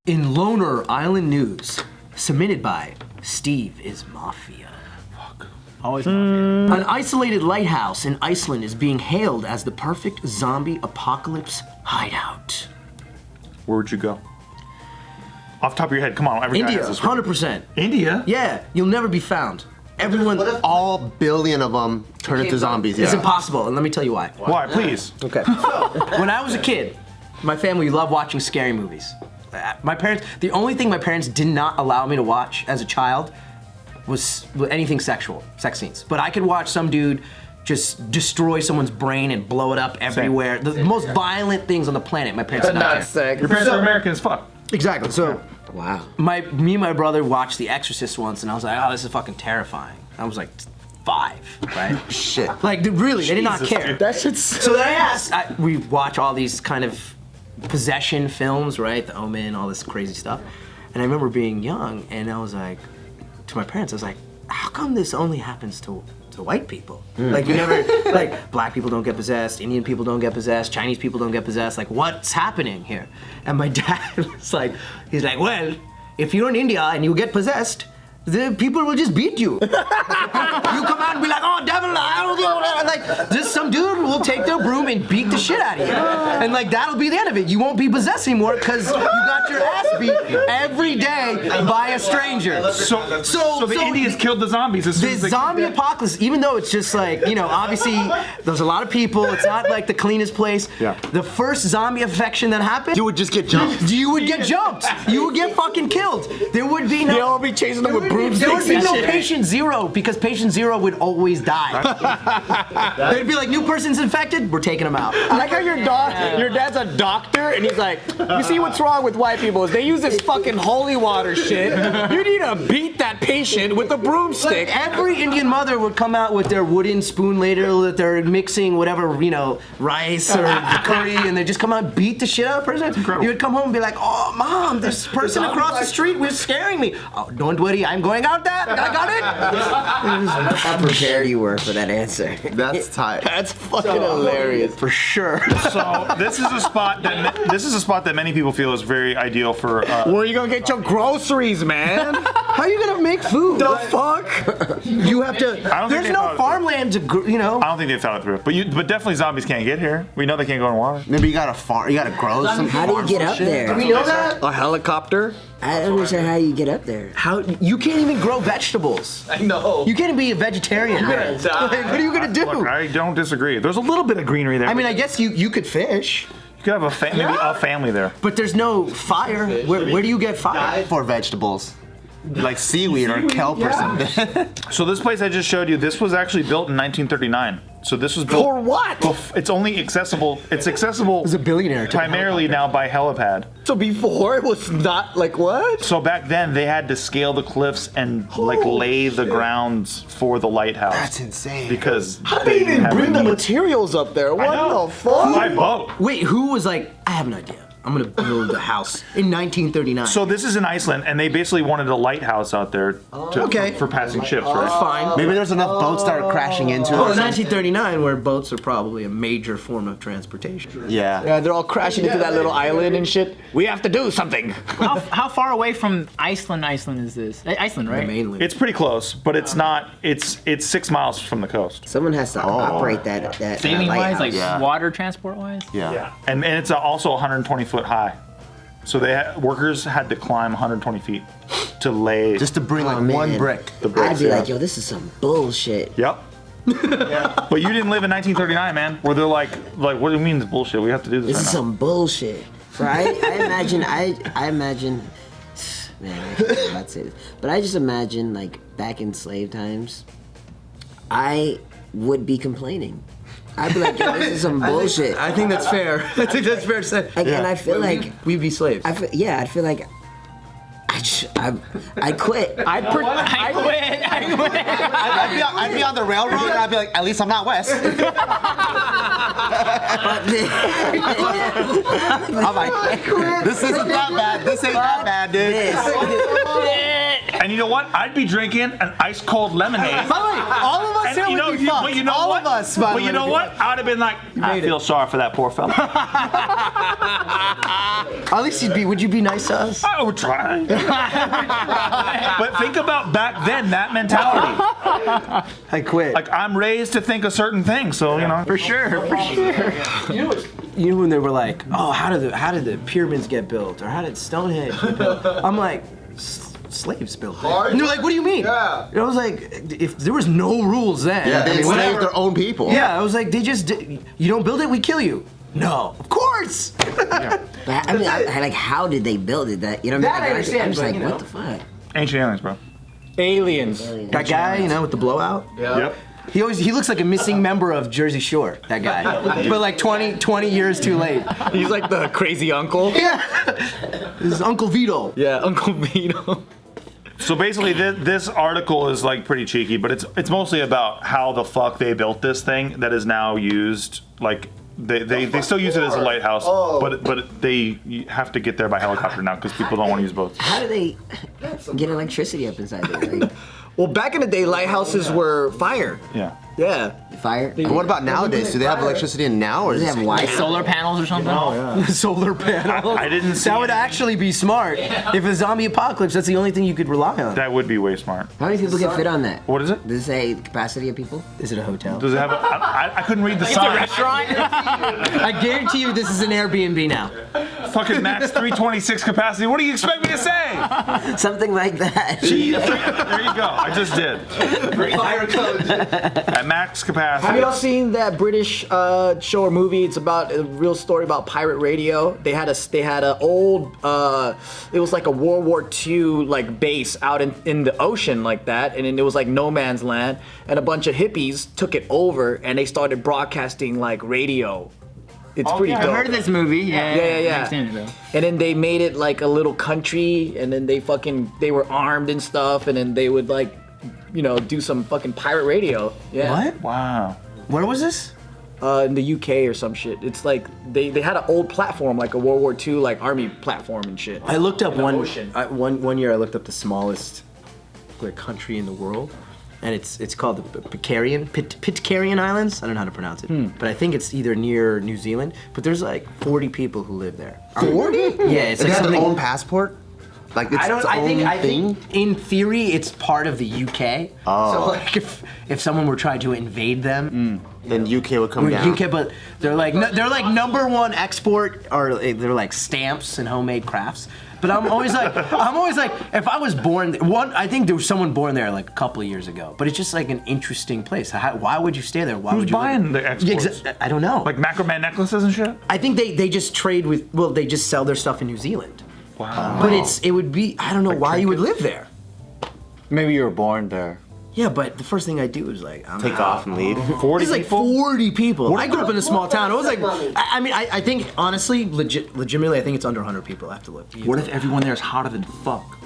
In Loner Island News, submitted by Steve is Mafia. Fuck. Always Mafia. An isolated lighthouse in Iceland is being hailed as the perfect zombie apocalypse hideout. Where would you go? Off the top of your head, come on. Every guy India, has this 100%. India? Yeah, you'll never be found. Everyone. What if all billion of them turn into zombies? It's Yeah. impossible, and let me tell you why. Why, please? Okay. When I was a kid, my family loved watching scary movies. My parents, the only thing my parents did not allow me to watch as a child was anything sexual, sex scenes. But I could watch some dude just destroy someone's brain and blow it up everywhere. The most violent things on the planet, my parents did not care. Your parents are American as fuck. Exactly, so Wow. me and my brother watched The Exorcist once, and I was like, oh, this is fucking terrifying. I was like 5, right? Shit. Like, really, they did not care. dude. That shit's. So then I asked, we watch all these kind of possession films, right? The Omen, all this crazy stuff. And I remember being young, and I was like, to my parents, I was like, how come this only happens to white people? Like, you never, like, black people don't get possessed, Indian people don't get possessed, Chinese people don't get possessed. Like, what's happening here? And my dad was like, he's like, well, if you're in India and you get possessed, the people will just beat you. You come out and be like, oh, devil, I don't know. Like, just some dude will take their broom and beat the shit out of you. And like, that'll be the end of it. You won't be possessed anymore because you got your ass beat every day by a stranger. So the Indians killed the zombies as soon The as they zombie apocalypse, even though it's just like, you know, obviously there's a lot of people, it's not like the cleanest place. Yeah. The first zombie infection that happened, You would just get jumped. you would get jumped. You would get fucking killed. There would be no... They'll all be chasing them with There would broomsticks be and no shit. patient zero because patient zero would always die. They'd be like, new person's infected, we're taking them out. I like how your dad's a doctor, and he's like, you see what's wrong with white people is they use this fucking holy water shit. You need to beat that patient with a broomstick. Every Indian mother would come out with their wooden spoon ladle that they're mixing whatever, you know, rice or curry, and they just come out and beat the shit out of a person. You would come home and be like, oh, mom, this person across the street was scaring me. Oh, don't worry, I'm going out there. I got it. How prepared you were for that answer. That's tight. That's fucking hilarious. For sure. So this is a spot that many people feel is very ideal for. Where are you gonna get your groceries, man? How are you gonna make food? The fuck? You have to. I don't think There's they no thought it farmland to, you know. I don't think they thought it through, but definitely zombies can't get here. We know they can't go in water. Maybe you gotta farm. You gotta grow some. How do you get up there? Do we know that? A helicopter? I don't understand how you get up there. How you can't even grow vegetables. I know. You can't even be a vegetarian. You're gonna die. Like, what are you gonna do? Look, I don't disagree. There's a little bit of greenery there. I mean, I guess you could fish, you could have maybe a family there. but there's no fire. Where do you get fire? For vegetables. Like seaweed or kelp or something. So this place I just showed you, this was actually built in 1939. So this was built For what? It's only accessible. It's accessible. He's a billionaire. Primarily now by helipad. So before it was not like what? So back then they had to scale the cliffs and like lay the grounds for the lighthouse. That's insane. Because How do they didn't even have bring the any- materials up there? What know. the fuck? By boat. Wait, who was like, I have an idea. I'm gonna build a house in 1939. So this is in Iceland, and they basically wanted a lighthouse out there for passing ships, right? that's fine. Maybe there's enough boats that are crashing into Well, it. in 1939, where boats are probably a major form of transportation. Yeah. Yeah, they're all crashing into that little island and shit. We have to do something. How far away from Iceland is this? Iceland, right? Mainly. It's pretty close, but it's not. It's 6 miles from the coast. Someone has to operate that Sailing wise, lighthouse. like Yeah. water transport wise? Yeah. And it's also 120 foot high. So workers had to climb 120 feet to lay. Just to bring like man. one brick. the bricks. I'd be yeah. like, yo, this is some bullshit. Yep. But you didn't live in 1939, man. Where they're like, what do you mean it's bullshit? We have to do this This right is now. some bullshit. Right? I imagine, man, I can't about to say this, but I just imagine like back in slave times, I would be complaining. I'd be like, yo, this is some bullshit. I think that's fair. I think that's fair to say. Like, and I feel like, We'd be slaves. I'd feel like, I quit. I quit. I'd be on the railroad and I'd be like, at least I'm not west. But then, I'm like, this isn't that bad. This ain't that bad, dude. And you know what? I'd be drinking an ice cold lemonade. By the way, all of us here would be fucked. But you know all what? of us. By the But way, you know would be what? I would have been like, I feel sorry for that poor fella. At least would you be nice to us? I would try. But think about back then, that mentality. I quit. Like, I'm raised to think a certain thing, so, you know. For sure. You know when they were like, oh, how did the pyramids get built, or how did Stonehenge get built? I'm like, slaves built it. And they're like, what do you mean? Yeah. And I was like, if there was no rules then. Yeah, they whatever. enslaved their own people. Yeah, I was like, you don't build it, we kill you. No, of course. But I mean, like, how did they build it? That, you know, That I understand, I'm just but, like, you know. what the fuck? Ancient aliens, bro. aliens. That guy, you know, with the blowout. Yep. He looks like a missing member of Jersey Shore. That guy, but like 20 years too late. He's like the crazy uncle. Yeah, this is Uncle Vito. Yeah, Uncle Vito. So basically, this article is like pretty cheeky, but it's mostly about how the fuck they built this thing that is now used. Like they still use it as a lighthouse, but they you have to get there by helicopter now because people don't want to use boats. How do they get electricity up inside there? Like, Well, back in the day, lighthouses were fire. Yeah. Yeah. fire? What about nowadays? Do they have electricity in now, or Do is they it have Wi-Fi? Solar panels or something? Solar panels. I didn't see That would any. actually be smart. If a zombie apocalypse, that's the only thing you could rely on. That would be way smart. How many people can fit on that? What is it? Does it say capacity of people? Is it a hotel? Does it have? I couldn't read the It's a sign. restaurant? I guarantee you this is an Airbnb now. Fucking max 326 capacity. What do you expect me to say? Something like that. There you go. I just did. fire code? At max capacity. Have y'all seen that British show or movie? It's about a real story about pirate radio. They had a old it was like a World War II like base out in the ocean like that, and then it was like no man's land, and a bunch of hippies took it over and they started broadcasting like radio. It's pretty yeah. dope. I've heard of this movie. Yeah, Yeah. I've seen it though. And then they made it like a little country, and then they were armed and stuff, and then they would like, do some fucking pirate radio. Yeah. What? Wow. Where was this? In the UK or some shit. It's like they had an old platform, like a World War II like army platform and shit. I looked up one ocean. one year. I looked up the smallest country in the world, and it's called the Pitcairn Islands. I don't know how to pronounce it, but I think it's either near New Zealand. But there's like 40 people who live there. 40? Yeah, it's They like have their something. own passport? Like it's its own I thing? think in theory it's part of the UK. So like if someone were trying to invade them, Then UK would come down. UK, but they're like number one export, or they're like stamps and homemade crafts. But I'm always like, if I was born, I think there was someone born there like a couple of years ago. But it's just like an interesting place. Why would you stay there? Why Who's would you buying live? the exports? I don't know. Like macrame necklaces and shit? I think they just trade with. Well, they just sell their stuff in New Zealand. Wow. But it would be. I don't know why you would live there. Maybe you were born there. Yeah, but the first thing I do is like I'm Take out. off and leave. 40 There's like people? 40 people. I grew up in a small town. It was like, I think honestly, legitimately, I think it's under 100 people. I have to look. What if everyone there is hotter than fuck?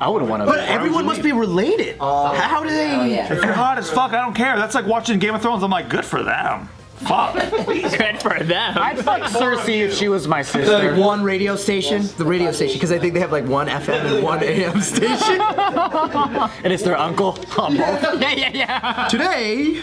I wouldn't want to. But everyone must be related. How do they? If you're hot as fuck, I don't care. That's like watching Game of Thrones. I'm like, good for them. Fuck. Good for them. I'd fuck Cersei if she was my sister. Like one radio station, the radio station, because I think they have like one FM and one AM station. And it's their uncle. Yeah. Today,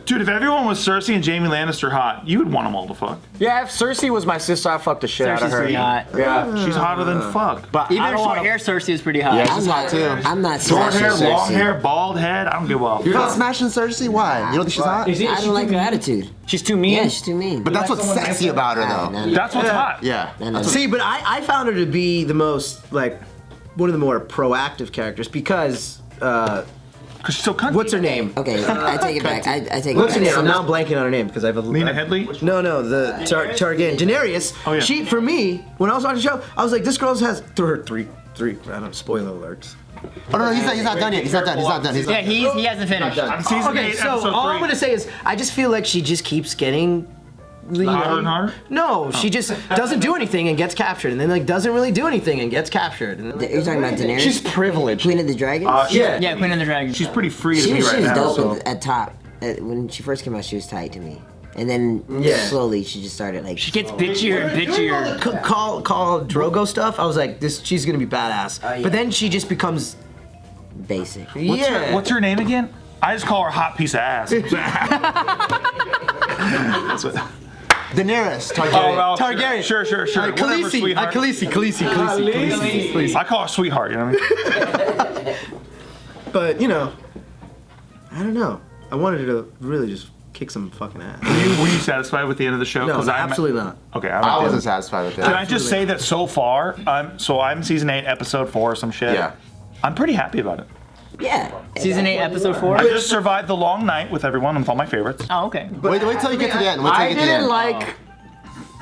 Dude, if everyone was Cersei and Jaime Lannister hot, you would want them all to fuck. Yeah, if Cersei was my sister, I'd fuck the shit out of her. Cersei's not. Yeah. She's hotter than fuck. But Even I her don't short want hair, Cersei is pretty hot. Yeah, she's hot too. I'm not Short hair, smashing long Cersei. hair, bald head, I don't give a You're not smashing Cersei? Why? You don't think she's hot? I don't like her attitude. She's too mean. Yeah, she's too mean. But that's what's sexy about her, though. No. That's what's hot. Yeah. No. see, but I found her to be the most like one of the more proactive characters because Because she's so cunty. what's her name? Okay, I take it back. I take What's it her back. name? I'm now blanking on her name because I have a Lena Headey? No, the Targaryen, Daenerys. Oh, yeah. She, for me, when I was watching the show, I was like, this girl has three. I don't know. Spoiler alerts. Oh, no, he's not done yet. He's not done. Yeah, he hasn't finished. I'm season Okay, 8, so episode all 3. I'm gonna say is, I just feel like she just keeps getting. Hotter and hotter? No, she just doesn't do anything and gets captured, and then like doesn't really do anything and gets captured. And then, You're talking about Daenerys? She's privileged. Queen of the Dragons? yeah. Yeah, Queen of the Dragon. She's pretty free to she me was, right she was now. dope So. at top. When she first came out, she was tight to me. And then Yeah. slowly she just started like... She gets bitchier and bitchier. Call Drogo stuff. I was like, she's gonna be badass. But then she just becomes basic. What's her name again? I just call her hot piece of ass. That's what. Daenerys Targaryen. well, Targaryen. Sure. Whatever, sweetheart. Khaleesi. I call her sweetheart, you know what I mean? But you know, I don't know. I wanted her to really just kick some fucking ass. Were you satisfied with the end of the show? No, 'Cause I'm- absolutely not. Okay, I wasn't satisfied with that. Can I just say that so far, I'm season 8, episode 4 or some shit. Yeah. I'm pretty happy about it. Yeah. Season 8, episode 4. I just survived the long night with everyone with all my favorites. Oh, okay. Wait till you get to the end. Wait till I you get to the didn't end. like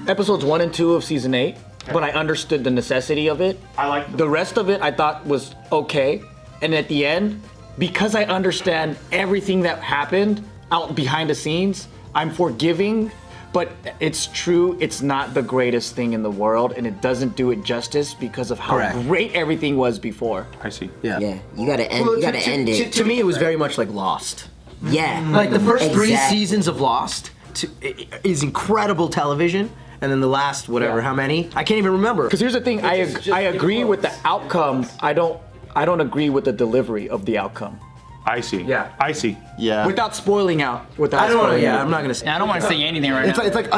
episodes 1 and 2 of season 8, but I understood the necessity of it. I like The rest of it I thought was okay, and at the end, because I understand everything that happened out behind the scenes, I'm forgiving, but it's true, it's not the greatest thing in the world, and it doesn't do it justice because of how Correct. great everything was before. I see. Yeah. You gotta end. You gotta end it. To me, it was very much like Lost. Yeah. Like the first 3 Exact- seasons of Lost is incredible television, and then the last how many? I can't even remember. Because here's the thing, I agree with the outcome. I don't agree with the delivery of the outcome. I see. Yeah. I see. Yeah. Without spoiling out. I don't want to. Yeah, I'm not gonna say. I don't want to say anything right It's now. like,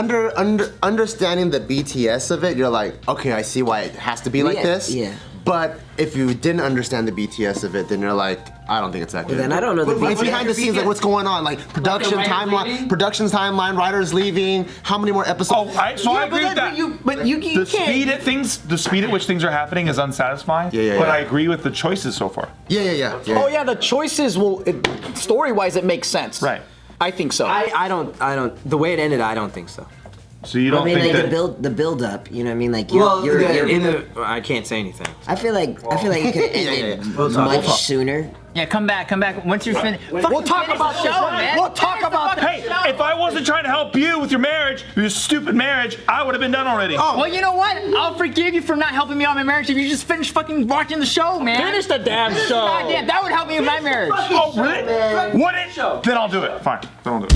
understanding the BTS of it. You're like, okay, I see why it has to be like Yeah, this. yeah. But if you didn't understand the BTS of it, then you're like, I don't think it's that good. Then I don't know the Like BTS. behind the scenes, like what's going on, like production timeline, writers leaving, how many more episodes? Oh, I agree with that. But you the can't. speed at which things are happening is unsatisfying. Yeah. But I agree with the choices so far. Yeah. Oh yeah, the choices story-wise it makes sense. Right. I think so. I don't. The way it ended, I don't think so. So you don't I mean, think like that? the build up. You know what I mean? Like I can't say anything. I feel like you could have ended much sooner. Yeah, come back. Once you're finished. We'll talk about the show, man. We'll talk about that. Hey, if I wasn't trying to help you with your marriage, your stupid marriage, I would have been done already. Well, you know what? I'll forgive you for not helping me on my marriage if you just finish fucking watching the show, man. Finish the damn show. Goddamn, that would help me with my marriage. Oh, really? Would it? Then I'll do it. Fine. Then I'll do it.